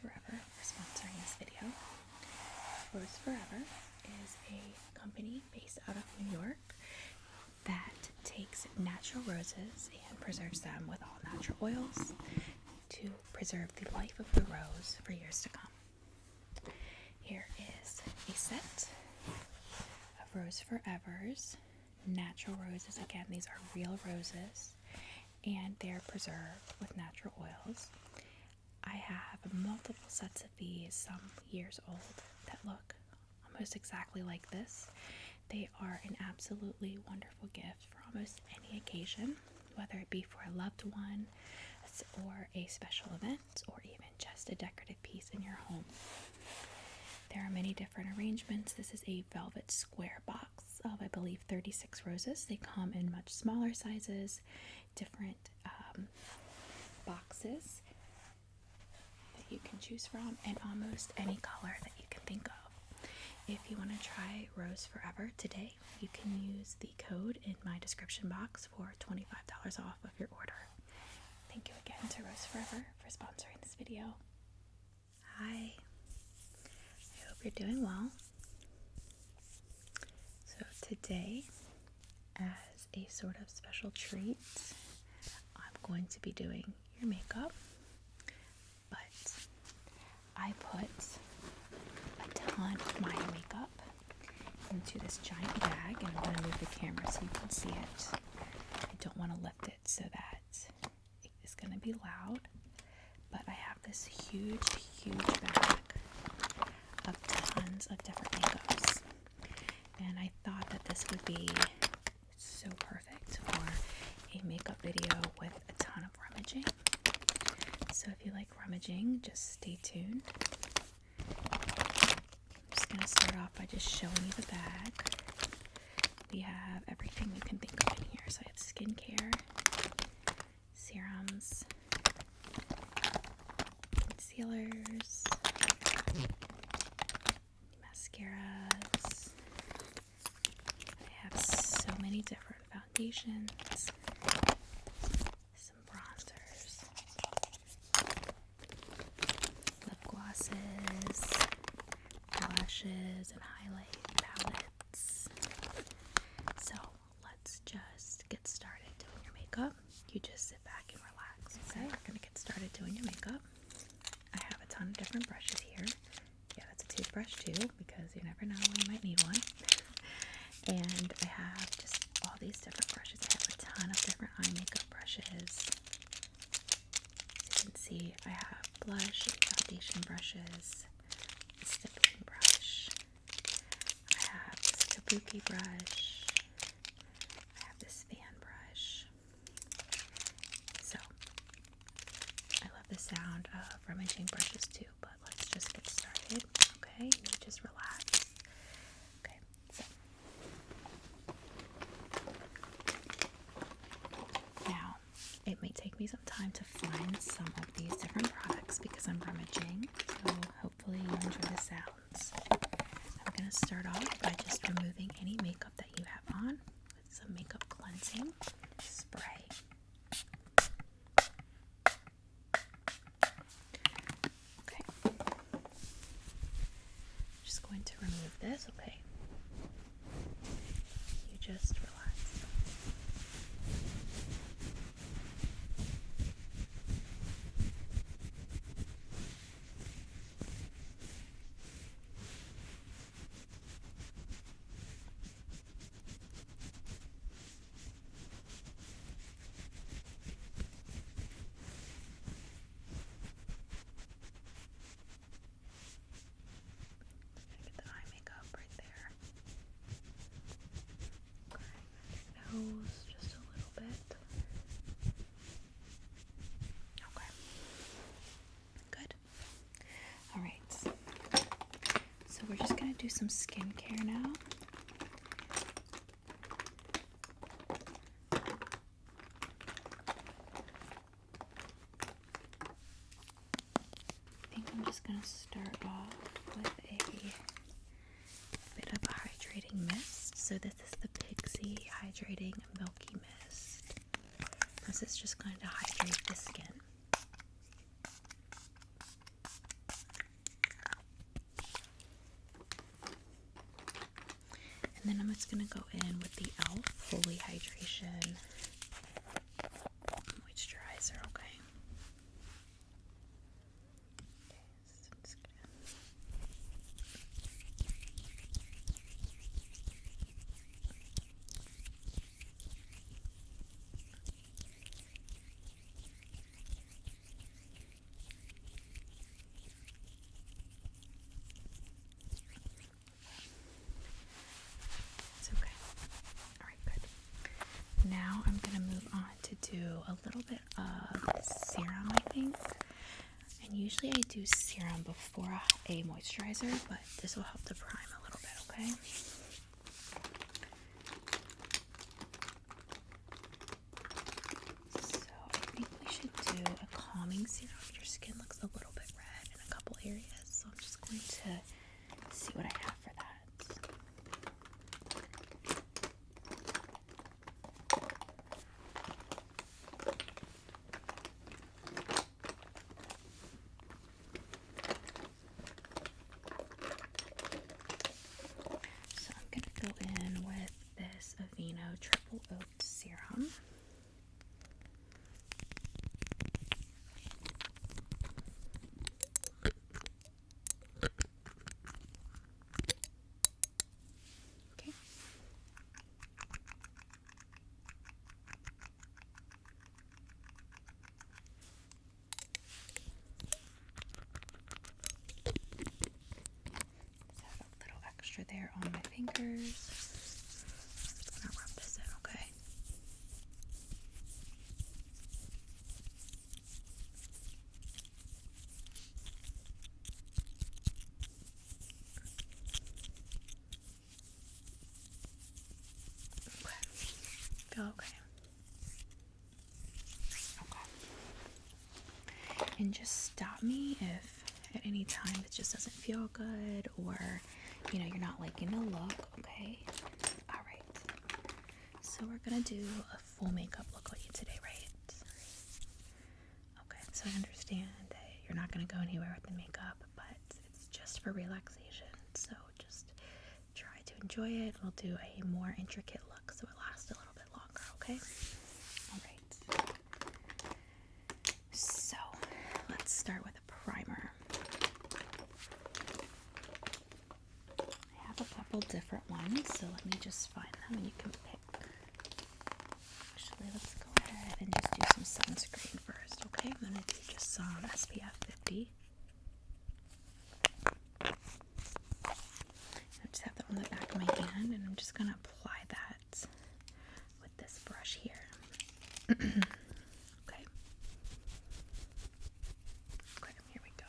Forever for sponsoring this video. Rose Forever is a company based out of New York that takes natural roses and preserves them with all natural oils to preserve the life of the rose for years to come. Here is a set of Rose Forever's natural roses. Again, these are real roses and they're preserved with natural oils. I have multiple sets of these, some years old, that look almost exactly like this. They are an absolutely wonderful gift for almost any occasion, whether it be for a loved one or a special event or even just a decorative piece in your home. There are many different arrangements. This is a velvet square box of, I believe, 36 roses. They come in much smaller sizes, different boxes that you can choose from, and almost any color that you can think of. If you want to try Rose Forever today, you can use the code in my description box for $25 off of your order. Thank you again to Rose Forever for sponsoring this video. Hi, I hope you're doing well. So today, as a sort of special treat, I'm going to be doing your makeup, but I put a ton of my makeup into this giant bag, and I'm going to move the camera so you can see it. I don't want to lift it so that it is going to be loud, but I have this huge bag of tons of different makeups, and I thought that this would be so perfect for a makeup video with a ton of rummaging. So if you like rummaging, just stay tuned. I'm just going to start off by just showing you the bag. We have everything you can think of in here. So I have skincare, serums, concealers, mascaras. I have so many different foundations, some bronzers, lip glosses, blushes, and highlight palettes. So let's just get started doing your makeup. You just sit back and relax. Okay, we're going to get started doing your makeup. I have a ton of different brushes here. Yeah, that's a toothbrush too, because you never know when you might need one. And I have just all these different brushes. I have a ton of different eye makeup brushes. As you can see, I have blush and foundation brushes, a stippling brush, I have this kabuki brush, I have this fan brush. So, I love the sound of rummaging brushes too, but let's just get started, okay? You just relax. Okay, so now, it may take me some time to find some of these different products because I'm rummaging, so hopefully you enjoy the sounds. I'm going to start off by just removing any makeup that you have on with some makeup cleansing spray. Okay. Just going to remove this, okay? You just relax. Get the eye makeup right there. Okay. Nose just a little bit. Okay. Good. Alright. So we're just going to do some skincare now. I think I'm just going to start off with a bit of a hydrating mist. So this is the Pixie Hydrating Milky Mist. This is just going to hydrate the skin. And then I'm just going to go in with the e.l.f. Holy Hydration Moisturizer, okay? It's okay. Alright, good. Now I'm going to move on to do a little bit of serum, I think. And usually I do serum before a moisturizer, but this will help to prime a little bit, okay? So I think we should do a calming serum. Your skin looks a little bit red in a couple areas, so I'm just going to see what I have for that. So I'm going to go in with this Aveeno Triple Oat Serum. Okay. Just have a little extra there on my fingers. Just gonna rub this in, okay? Okay. Feel okay? Okay. And just stop me if at any time it just doesn't feel good, or you're not liking the look, okay? Alright. So we're gonna do a full makeup look on you today, right? Okay, so I understand that you're not gonna go anywhere with the makeup, but it's just for relaxation. So just try to enjoy it. We'll do a more intricate look so it lasts a little bit longer, okay? Alright. So let's start with a primer. I have a couple different ones, so let me just find them and you can pick. Actually, let's go ahead and just do some sunscreen first, okay? I'm going to do just some SPF 50. I just have that on the back of my hand, and I'm just going to apply that with this brush here. Okay. Okay, here we go.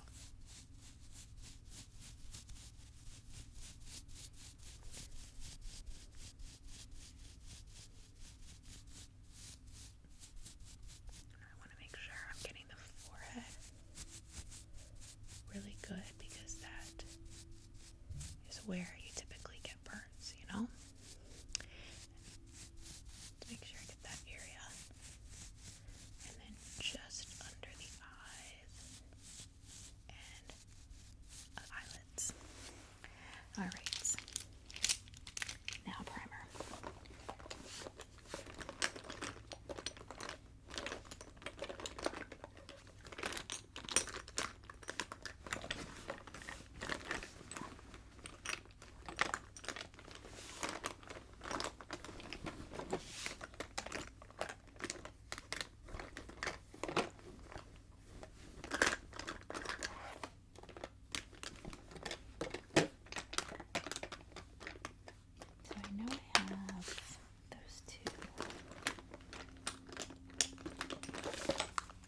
I want to make sure I'm getting the forehead really good, because that is where you typically get burns, To make sure I get that area. And then just under the eyes and eyelids. Alright. Now primer. So I know I have those two.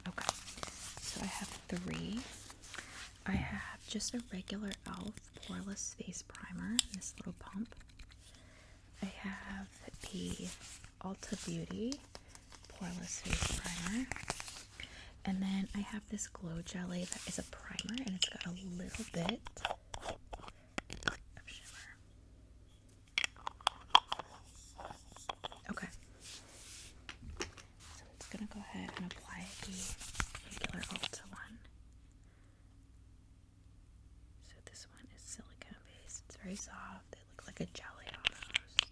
Okay, so I have three. I have just a regular e.l.f. Poreless Face Primer in this little pump. I have the Ulta Beauty Poreless Face Primer. And then I have this Glow Jelly that is a primer, and it's got a little bit of shimmer. Okay. So I'm just going to go ahead and apply the regular Ulta one. So this one is silicone based. It's very soft. They look like a jelly almost.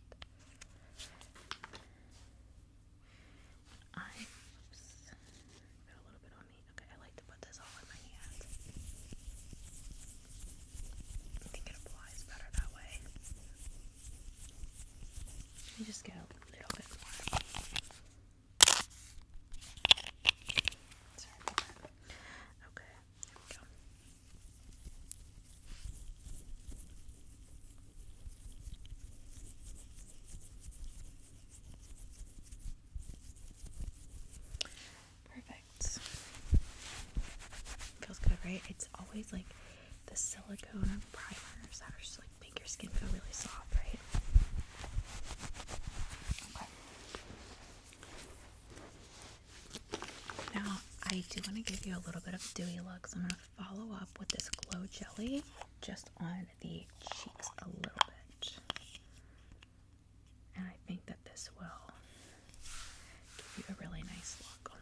me just get a little bit more. Sorry about that. Okay, there we go. Perfect. Feels good, right? It's always like the silicone primers that are just like make your skin feel really soft, right? Okay. Now, I do want to give you a little bit of a dewy look, so I'm going to follow up with this glow jelly just on the cheeks a little bit. And I think that this will give you a really nice look on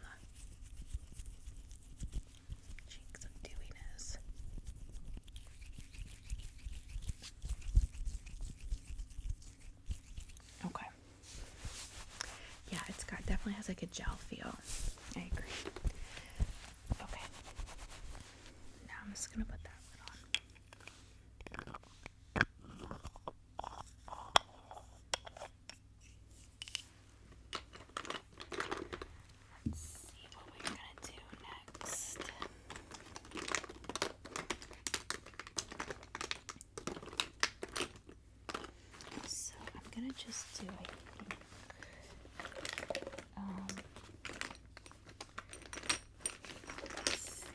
the cheeks of dewiness. Okay. Yeah, it's got definitely has like a gel feel. I agree. Okay. Now I'm just gonna put that lid on. Let's see what we're gonna do next. So I'm gonna just do, I think, let's see.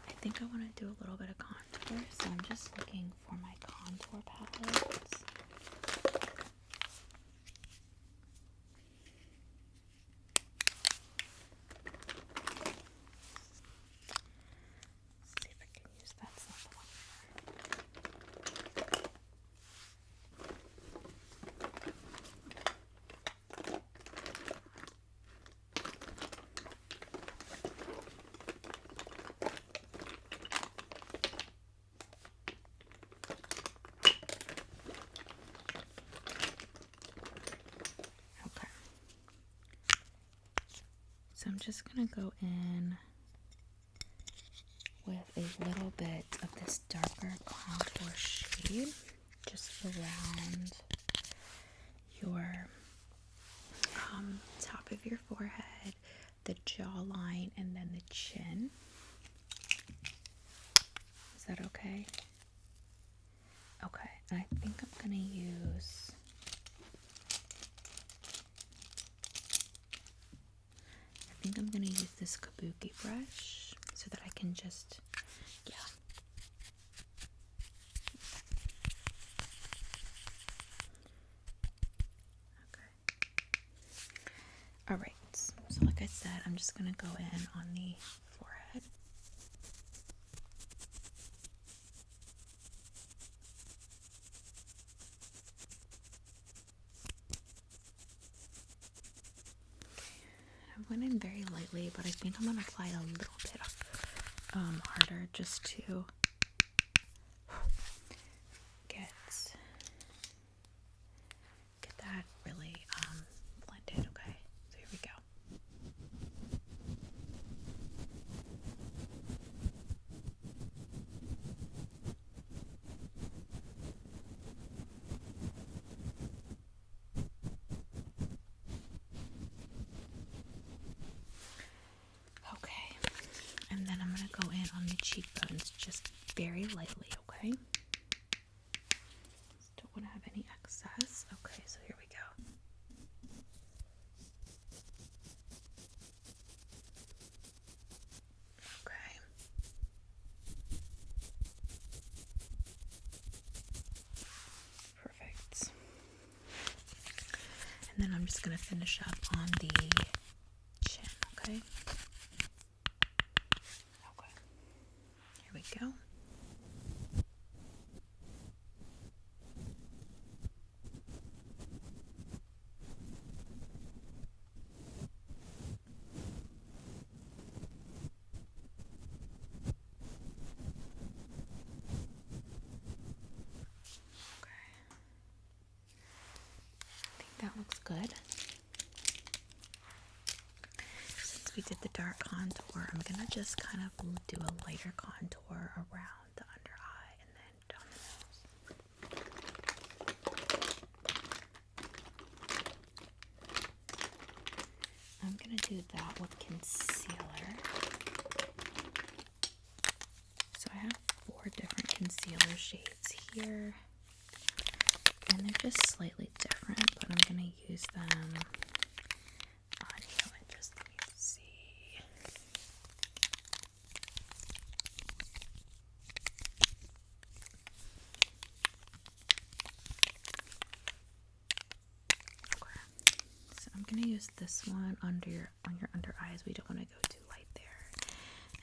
I think I want to do a little bit of contour, so I'm just looking for my contour palettes. Let's see if I can use that sample one. Okay. So I'm just gonna go in with a little bit of this darker contour shade just around your top of your forehead, the jawline, and then the chin. Is that okay? Okay, and I think I'm gonna use this kabuki brush so that I can just, yeah. Okay. All right, so like I said, I'm just gonna go in on the forehead. I went in very lightly, but I think I'm gonna apply a little bit harder just to get that really blended. Okay, so here we go. Okay, and then I'm gonna go in on the cheekbones just very lightly. Okay, just don't want to have any excess. Okay, so here we go. Okay. Perfect. And then I'm just going to finish up on the chin, okay? Okay. Here we go. That looks good. since we did the dark contour, I'm gonna just kind of do a lighter contour around the under eye and then down the nose. I'm gonna do that with concealer. So I have 4 different concealer shades here, and they're just slightly different, but I'm gonna use them on you and just let me see. Okay, so I'm gonna use this one on your under eyes. We don't want to go too light there,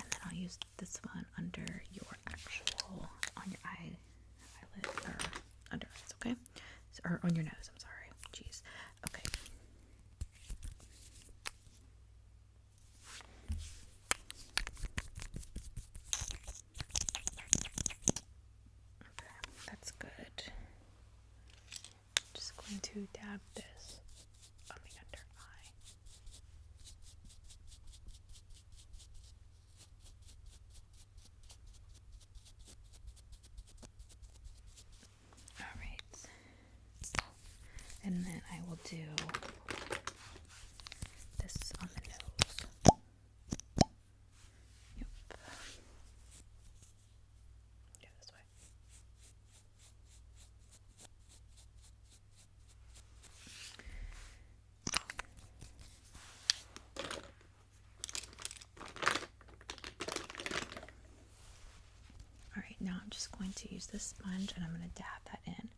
and then I'll use this one under your actual on your eyelid or under eyes. Okay, so, or on your nose. I'm sorry. Jeez. Okay. Okay, that's good. Just going to dab this on the under eye. All right. And then I will do this on the nose. Yep. Go this way. All right, now I'm just going to use this sponge and I'm going to dab that in.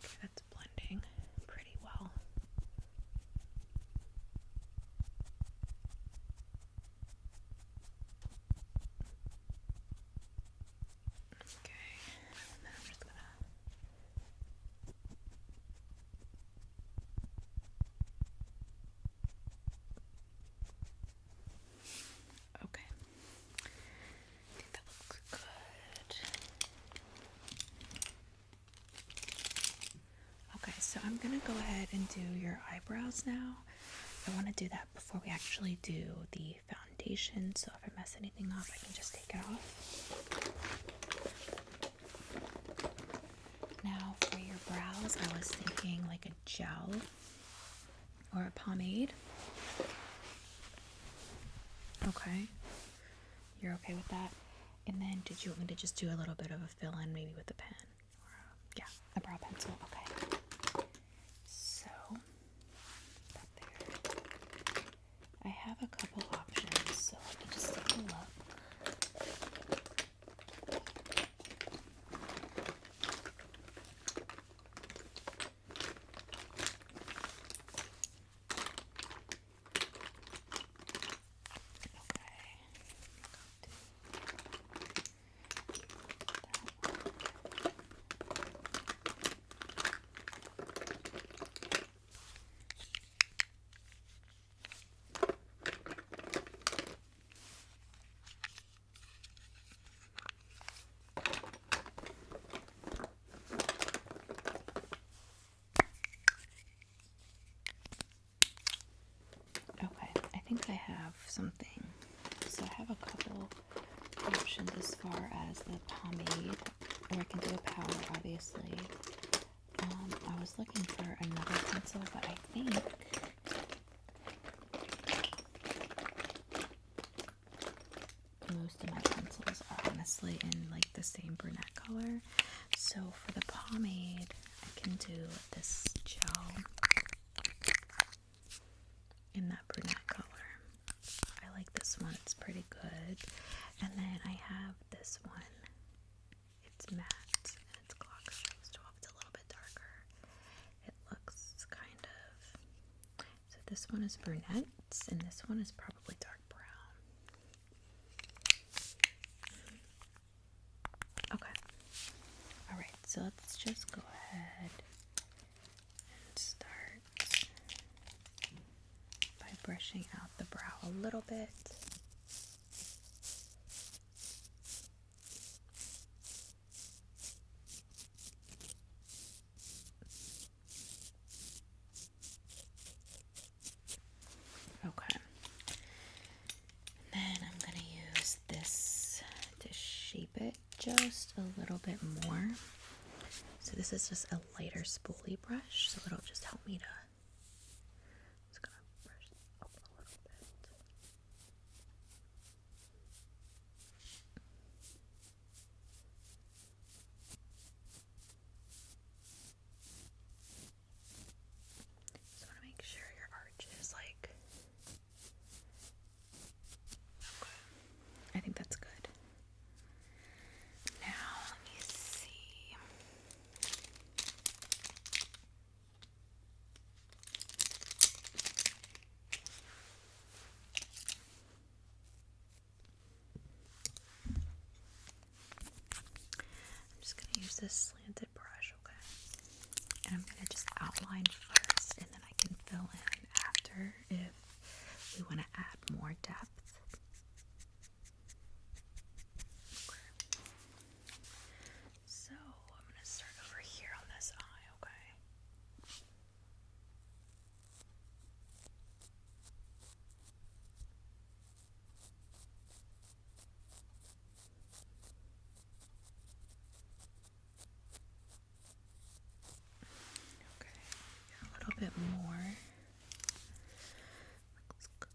Okay, that's blending pretty well. Okay, and then I'm just gonna okay. I think that looks good. Okay, so I'm gonna go ahead and do your eyebrows now. I want to do that before we actually do the foundation, so if I mess anything up, I can just take it off. Now for your brows, I was thinking like a gel or a pomade. Okay, you're okay with that? And then did you want me to just do a little bit of a fill-in, maybe with a pen? Or a brow pencil, okay. So, that there. I have a couple options, so let me just take a look. I think I have something. So I have a couple options as far as the pomade, or I can do a powder, obviously. I was looking for another pencil, but I think most of my pencils are honestly in like the same brunette color. So for the pomade, I can do this gel in that brunette color. I like this one, it's pretty good. And then I have this one. It's matte and it's Glock Shows 12. It's a little bit darker. It looks kind of, so this one is brunette and this one is probably dark brown. Okay. Alright, so let's just go ahead and start by brushing out the brow a little bit. just a little bit more. So this is just a lighter spoolie brush, so it'll just help me to, just gonna brush up a little bit. Just want to make sure your arch is like, okay. I think that's good. Now, let me see. I'm just going to use this slanted brush, okay? And I'm going to just outline first, and then I can fill in after if we want to add more depth. So I'm going to start over here on this eye, okay? Okay, a little bit more. Looks good.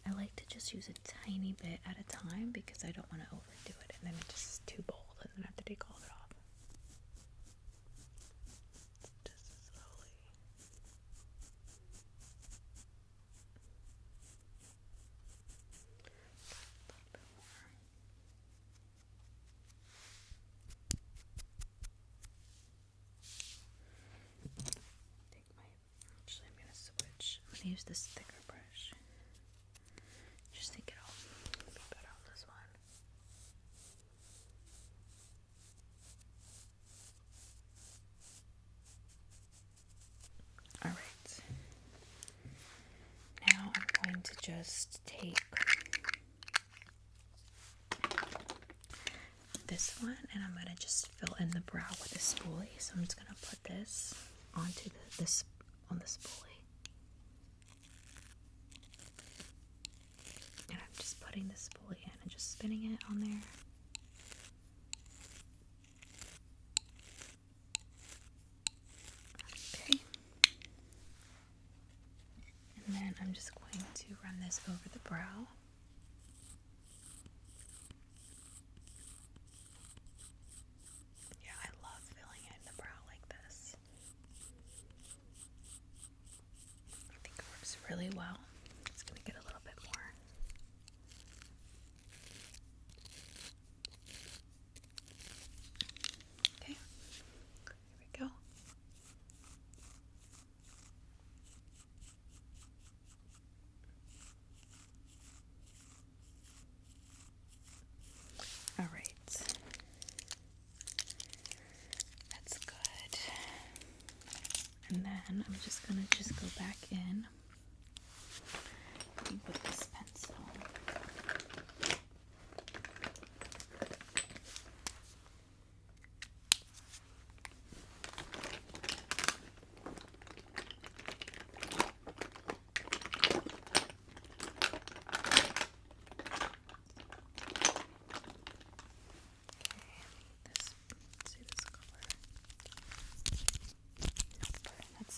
I like to just use a tiny bit at a time because I don't want to overdo it and then it just is too bold and then I have to take all of it off. Just slowly. A little bit more. Actually, I'm going to switch. I'm going to use this thicker brush. Just think it'll be better on this one. Alright. Now I'm going to just take this one and I'm going to just fill in the brow with a spoolie. So I'm just going to put this onto on the spoolie. And I'm just putting the spoolie in and just spinning it on there. Okay. And then I'm just going to run this over the brow. Yeah, I love filling in the brow like this. I think it works really well. It's going to get a little bit more. Okay, here we go. All right, that's good. And then I'm just gonna go back in. Let me put this pencil.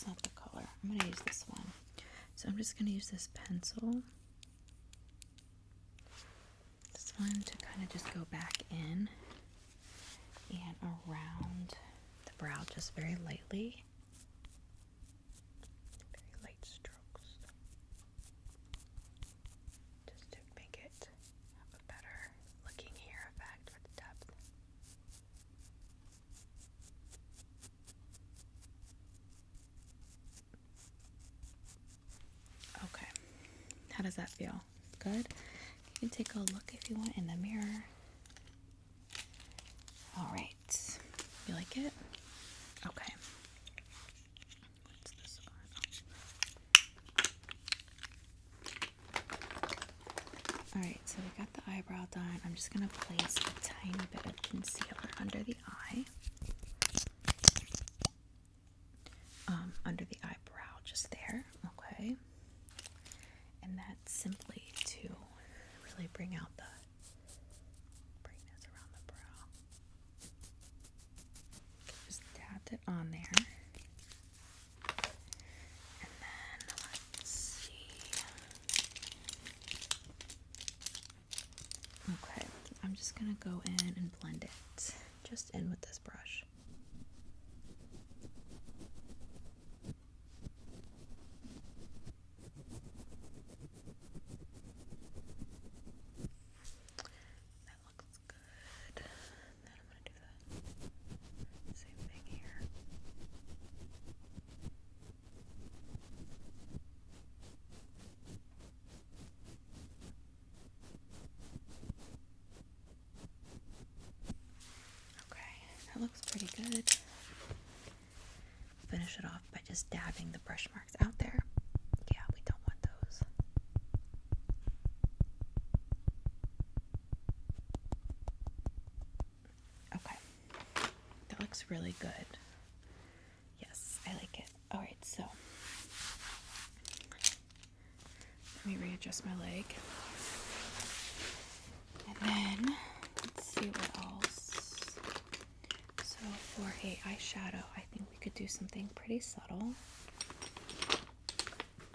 Not the color. I'm going to use this one. So I'm just going to use this pencil. This one to kind of just go back in and around the brow just very lightly. Very light strokes. Just to make it have a better looking hair effect with the depth. Okay, how does that feel? Good? You can take a look if you want in the mirror. Alright, you like it? Okay. What's this one? Alright, so we got the eyebrow done. I'm just going to place a tiny bit of concealer under the eye. Under the eyebrow, just there, okay? And that's simply to really bring out the gonna go in and blend it just in with this brush. That looks good. Then I'm gonna do the same thing here. That looks pretty good. Finish it off by just dabbing the brush marks out there. Yeah, we don't want those. Okay, that looks really good. Yes, I like it. Alright, so let me readjust my leg. And then let's see what else. So for a eyeshadow, I think we could do something pretty subtle.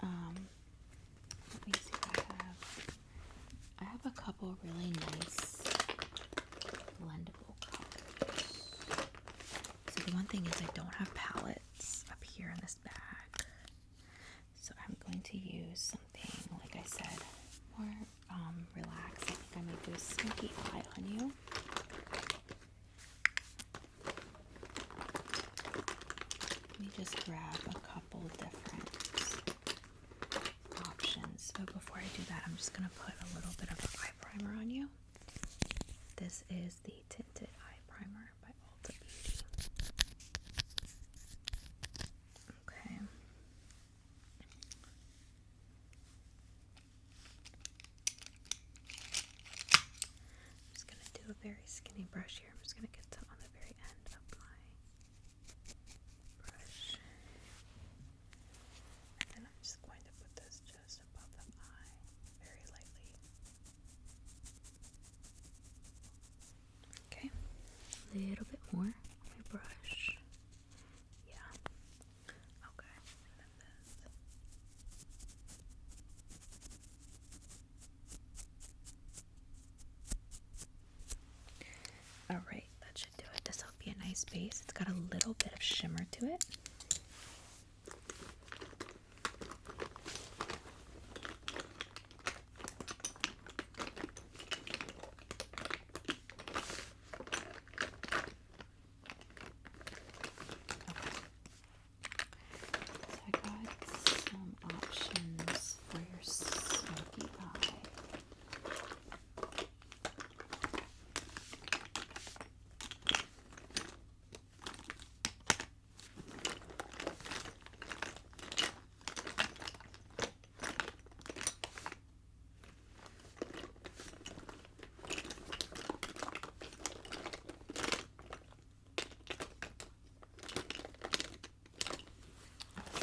Let me see what I have a couple really nice blendable colors. So the one thing is I don't have palettes up here in this bag. So I'm going to use something, like I said, more relaxed. I think I might do a smoky eye on you. Let me just grab a couple different options. But before I do that, I'm just going to put a little bit of an eye primer on you. This is the Tinted Eye Primer by Ulta Beauty. Okay. I'm just going to do a very skinny brush here. I'm just going to get some on the very end of my brush. And then I'm just going to put this just above the eye, very lightly. Okay, a little bit more on my brush. Yeah. Okay, and then this. Alright, that should do it. This will be a nice base. It's got a little bit of shimmer to it. So I got some options for your smoky eye.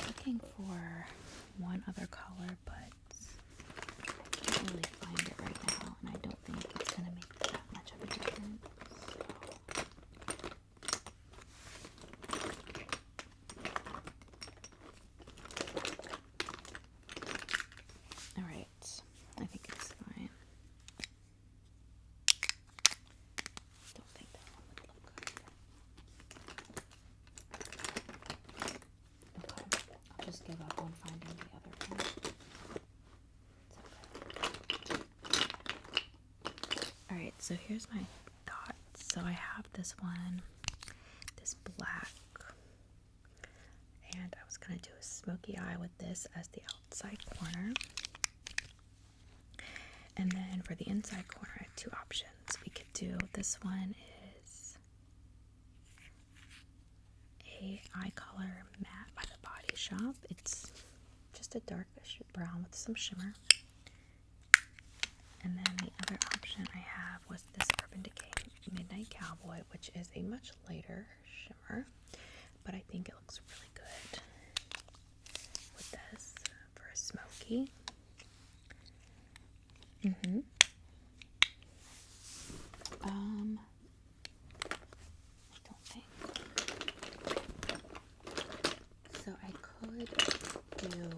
Looking for one other color, but I can't really find it right now, and I don't think it's going to make that much of a difference. Alright, I think it's fine. Don't think that one would look good. Okay, I'll just give up on finding the other one. It's okay. Alright, so here's my dots. So I have this one, this black, and I was going to do a smoky eye with this as the outside corner. And then for the inside corner, I have two options. We could do, this one is a eye color matte by the Body Shop. It's just a darkish brown with some shimmer. And then the other option I have was this Urban Decay Midnight Cowboy, which is a much lighter shimmer, but I think it looks really good with this for a smoky. I don't think. So I could do,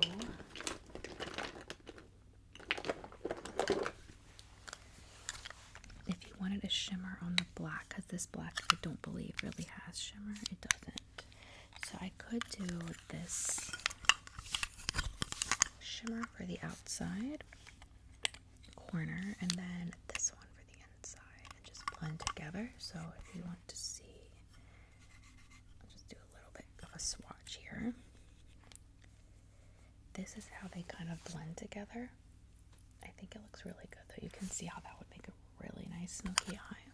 if you wanted a the shimmer on the black, because this black I don't believe really has shimmer. It doesn't. So I could do this shimmer for the outside corner and then this one for the inside and just blend together. So if you want to see, I'll just do a little bit of a swatch here. This is how they kind of blend together. I think it looks really good, though. You can see how that would make a really nice smoky eye.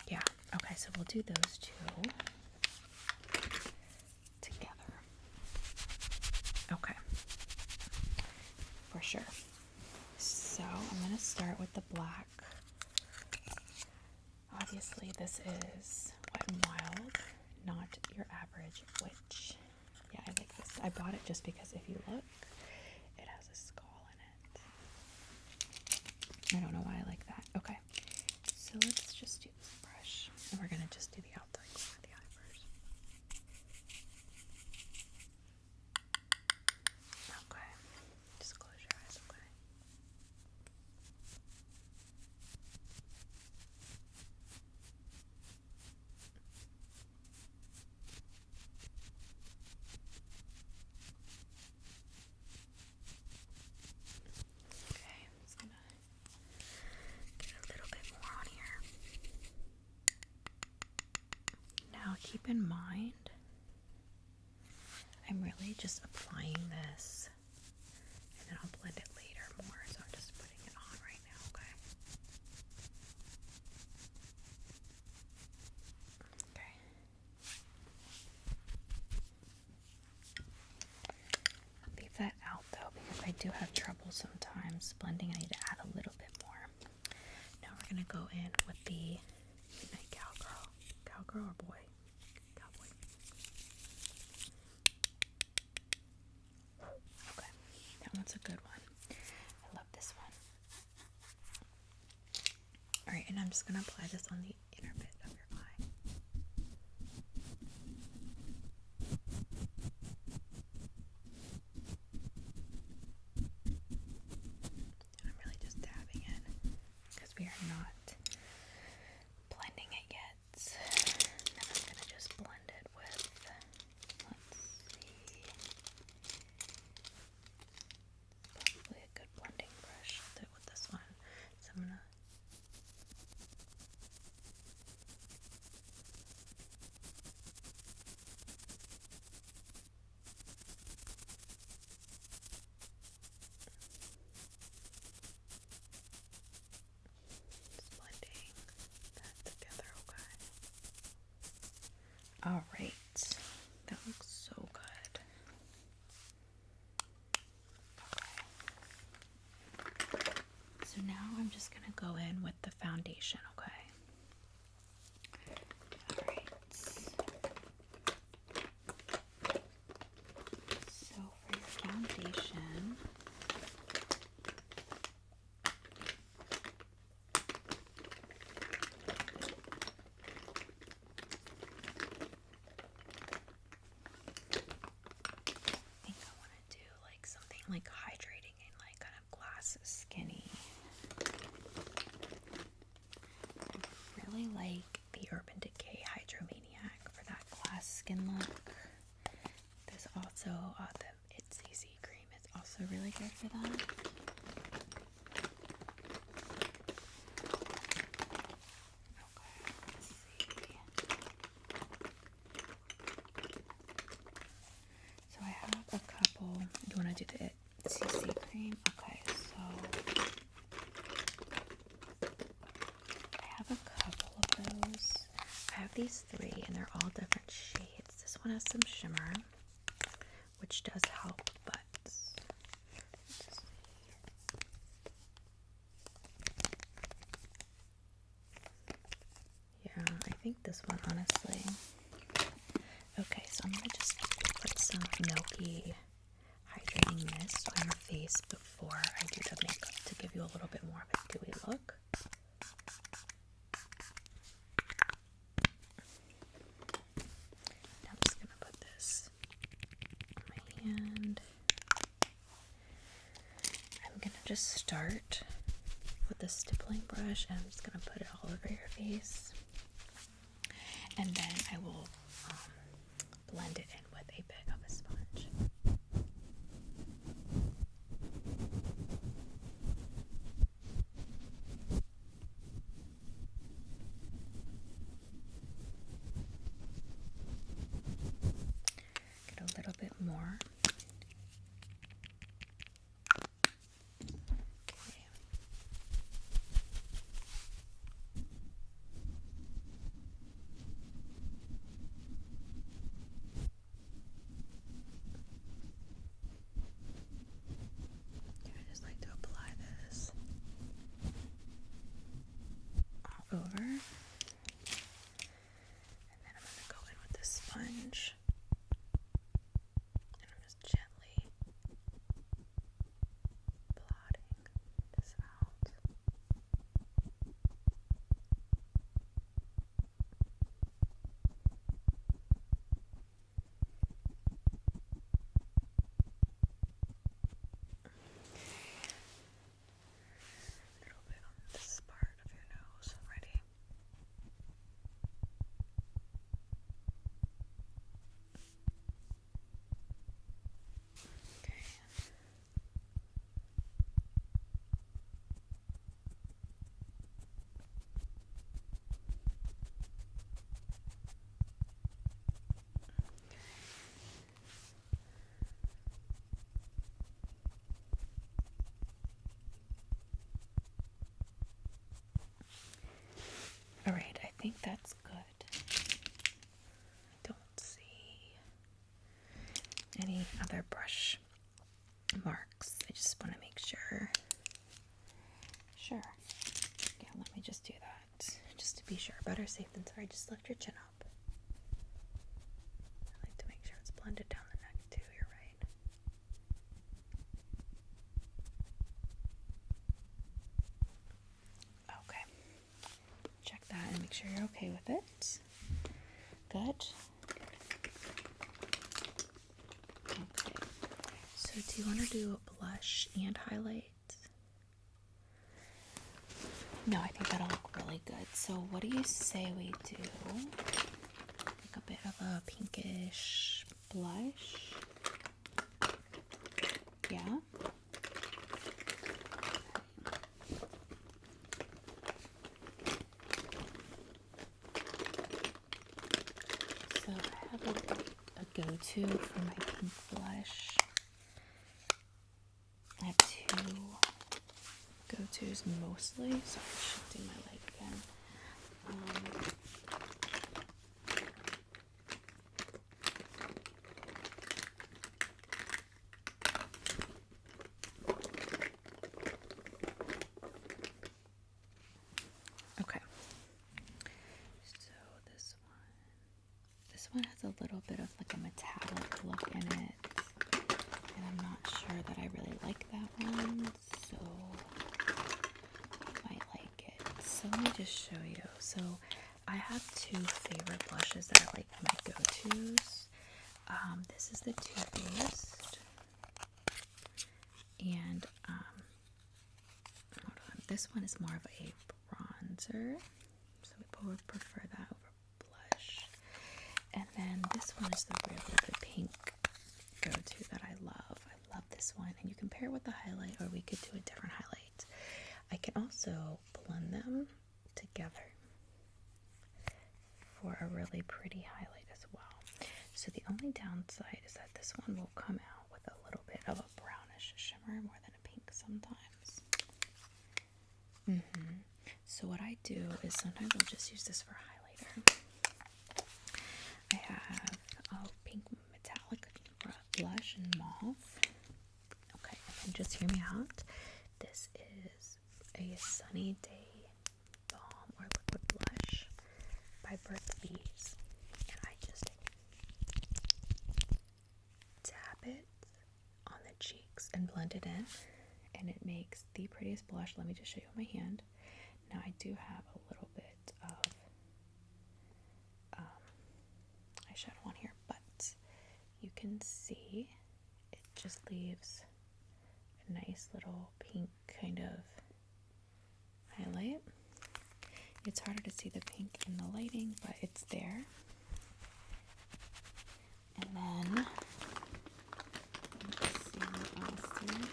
Yeah, okay, so we'll do those two together. Okay, for sure. So I'm going to start with the black. Obviously, this is Wet n Wild, not your average, which, yeah, I like this. I bought it just because if you look, it has a skull in it. I don't know why I like that. Okay, so let's just do this brush, and we're going to just do the outside corner of the eye first. Okay, just close your eyes, okay? Okay, I'm just gonna get a little bit more on here. Now keep in mind, I'm really just applying this and then I'll blend it later more, so I'm just putting it on right now, okay? Okay. Leave that out though, because I do have trouble sometimes blending. I need to add a little bit more. Now we're gonna go in with the Midnight Cowgirl. Cowgirl or boy? Cowboy. Okay, that one's a good one. I love this one. Alright, and I'm just gonna apply this on the inner bit of your eye. I'm really just dabbing in because we are not blending it yet. Then I'm gonna just blend it with, let's see, probably a good blending brush. I'll do it with this one. So I'm gonna just blending that together, okay? Alright, that looks so good. Okay. So now I'm just gonna go in with the foundation, okay? Alright. So for your foundation, I think I want to do like something like hydrating and like kind of glass skinny. I really like the Urban Decay Hydromaniac for that glass skin look. There's also the It's CC cream. It's also really good for that. Okay, let's see. So I have a couple. You want to do the CC cream? Okay, so I have a couple of those. I have these three, and they're all different shades. This one has some shimmer, which does help, but yeah, I think this one, honestly. Okay, so I'm gonna just put some milky hydrating mist on your face before I do the makeup to give you a little bit more of a dewy look. Now I'm just gonna put this on my hand. I'm gonna just start with the stippling brush, and I'm just gonna put it all over your face, and then I will blend it in with a bit of a sponge. Get a little bit more. Over, and then I'm going to go in with the sponge, and I'm just gently blotting this out. A little bit on this part of your nose. Ready? All right, I think that's good. I don't see any other brush marks. I just want to make sure. Sure. Yeah, let me just do that. Just to be sure. Better safe than sorry. Just lift your chin up. I like to make sure it's blended down the neck too. You're right. Okay. Check that and make sure you're okay with it. Good. Okay. So do you want to do a blush and highlight? No, I think that'll look really good. So what do you say we do? Like a bit of a pinkish blush. Yeah? So I have a go-to for my pink blush. I have two go-tos mostly. Sorry, shifting my leg again. Okay. So this one has a little bit of like a metallic look in it, and I'm not sure that I really like that one, so I might like it. So let me just show you. So I have two favorite blushes that are like my go-tos. This is the Too Faced, and hold on, this one is more of a bronzer, so we would prefer that over blush. And then this one is the pink go-to that I love. I love this one, and you can pair it with the highlight, or we could do a different highlight. I can also blend them together for a really pretty highlight as well. So the only downside is that this one will come out with a little bit of a brownish shimmer more than a pink sometimes. So what I do is sometimes I'll just use this for highlighter. I have a pink metallic blush and mauve. Okay, and just hear me out. This is a Sunny Day Balm or Liquid Blush by Burt's Bees, and I just tap it on the cheeks and blend it in, and it makes the prettiest blush. Let me just show you my hand. Now I do have a little bit of eyeshadow on here, but you can see it just leaves a nice little pink kind of highlight. It's harder to see the pink in the lighting, but it's there. And then, let's see what else there is.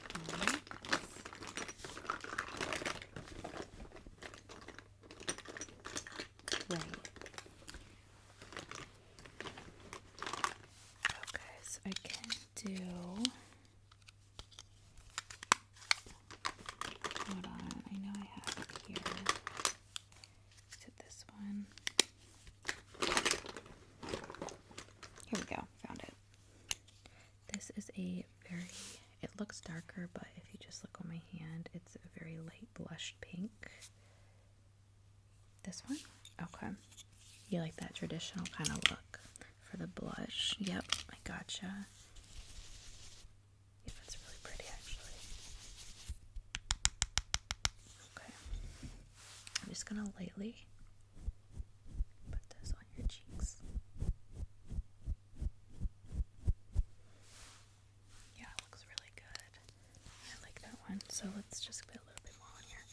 Right. Okay, so I can do, hold on, I know I have it here. Is it this one? Here we go, found it. This is a very, it looks darker, but if you just look on my hand, it's a very light blush pink. This one? Okay. You like that traditional kind of look for the blush? Yep, I gotcha. Yeah, that's really pretty actually. Okay. I'm just gonna lightly put this on your cheeks. Yeah, it looks really good. I like that one. So let's just put a little bit more on here.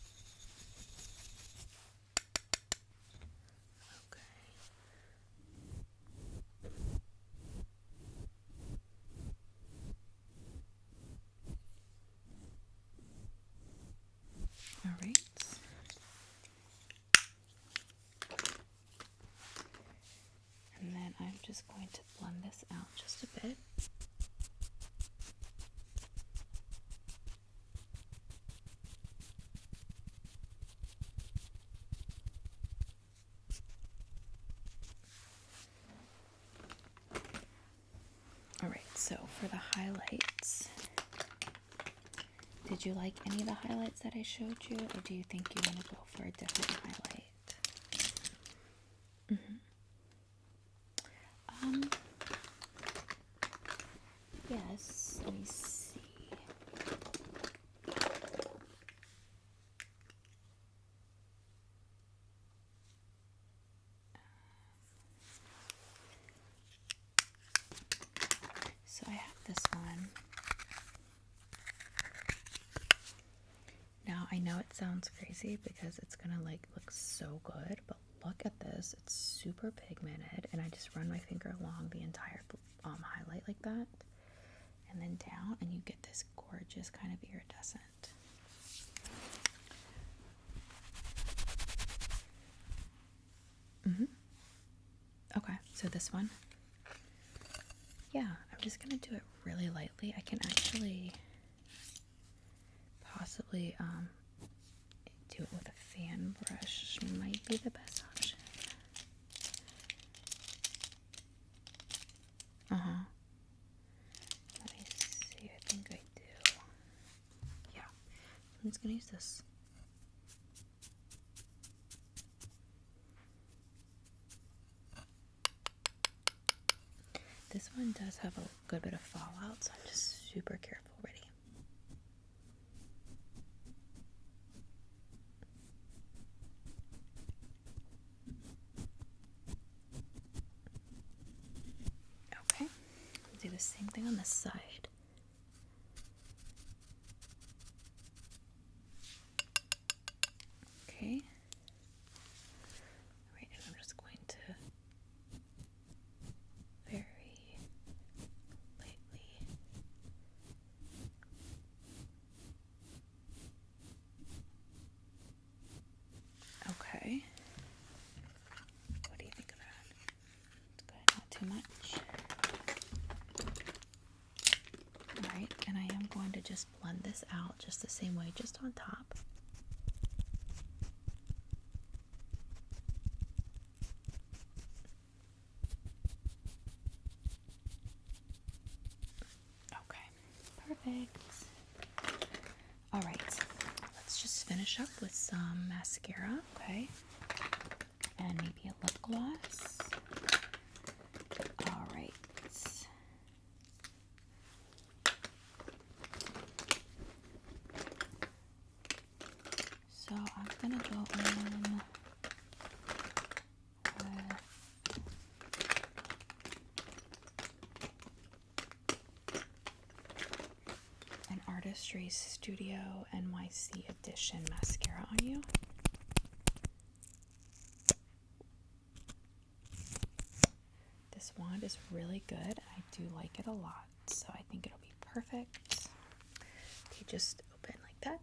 All right. And then I'm just going to blend this out just a bit. All right, so for the highlights, did you like any of the highlights that I showed you, or do you think you want to go for a different highlight? Yes, let me see. So I have this one. Now I know it sounds crazy because it's gonna like look so good, but look at this. It's super pigmented, and I just run my finger along the entire highlight like that, and then down, and you get this gorgeous kind of iridescent. Okay, so this one. Yeah, I'm just gonna do it really lightly. I can actually possibly do it with a fan brush. Might be the best option. Let me see, I think I do. Yeah, I'm just gonna use this. This one does have a good bit of fallout, so I'm just super careful ready. Okay, do the same thing on this side. Okay. All right, and I'm just going to very lightly. Okay. What do you think of that? It's good, not too much. Alright, and I am going to just blend this out just the same way, just on top. Okay, perfect. Alright, let's just finish up with some mascara, okay? And maybe a lip gloss. Alright. So I'm gonna go in with an Artistry Studio NYC Edition mascara on you. This wand is really good. I do like it a lot, so I think it'll be perfect. Okay, just open like that.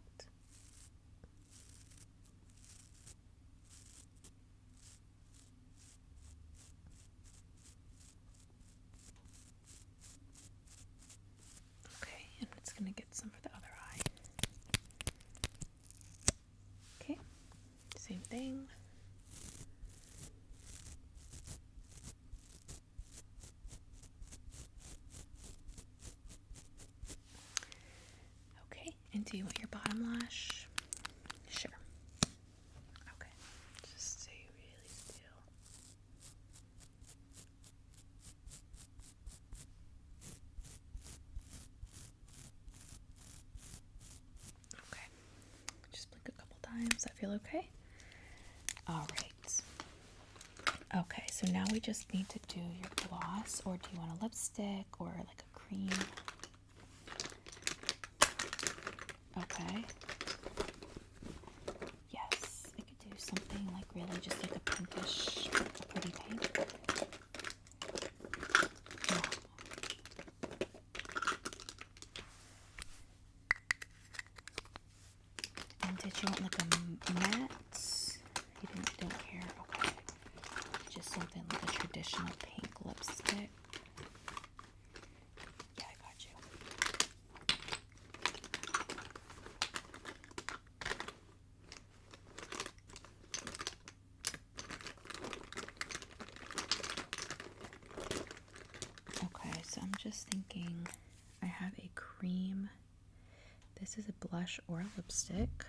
Okay, and it's gonna get some for the other eye. Okay, same thing. Okay, and do you want your bottom lash? Sure. Okay, just stay really still. Okay, just blink a couple times. I feel okay? All right. Okay, so now we just need to do your gloss, or do you want a lipstick or like a cream? Okay. Yes, I could do something like really just like a pinkish, pretty pink. Yeah. And did you want like a matte? You don't care? Okay. Just something like a traditional pink lipstick. Yeah, I got you. Okay, so I'm just thinking I have a cream. This is a blush or a lipstick.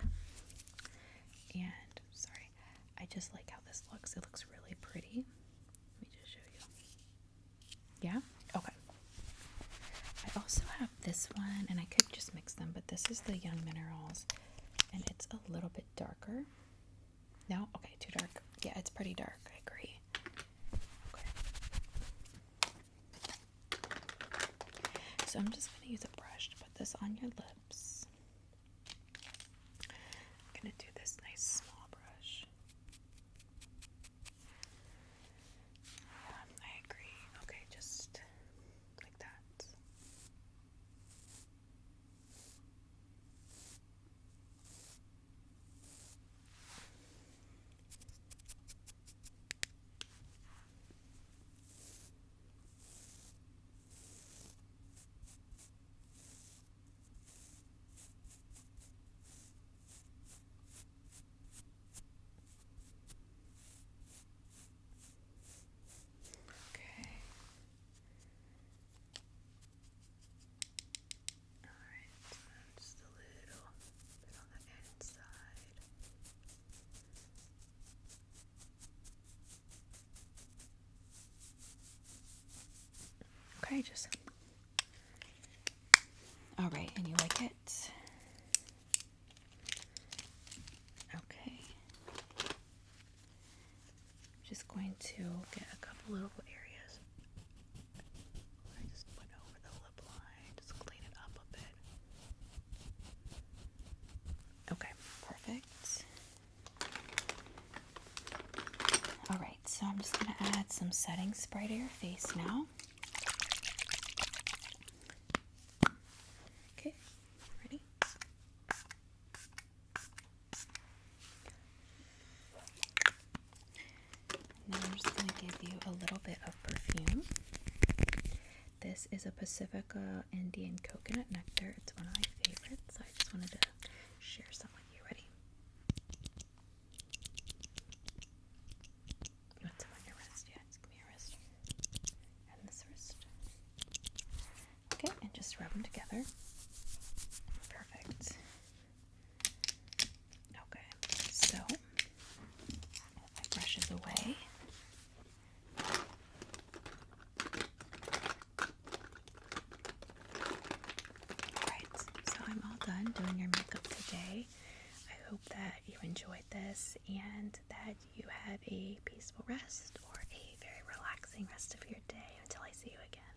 And sorry, I just like how this looks. It looks really pretty. Let me just show you. Yeah? Okay. I also have this one, and I could just mix them, but this is the Young Minerals, and it's a little bit darker. No? Okay, too dark. Yeah, it's pretty dark. I agree. Okay. So I'm just going to use a brush to put this on your lips. I'm going to do this nice small brush. I agree. Okay, just like that. Okay. Alright, just a little bit on the inside. Okay, just. Alright, and you like it? Okay. Just going to get a couple little areas. I just went over the lip line, just clean it up a bit. Okay, perfect. Alright, so I'm just going to add some setting spray to your face now. Okay, ready? Now I'm just going to give you a little bit of perfume. This is a Pacifica Indian Coconut Nectar. It's one of my favorites, so I just wanted to share some with you. Ready? You want some on your wrist? Yeah, just give me your wrist. And this wrist. Okay, and just rub them together. Perfect. Okay, so my brush is away. Done doing your makeup today. I hope that you enjoyed this and that you have a peaceful rest or a very relaxing rest of your day until I see you again.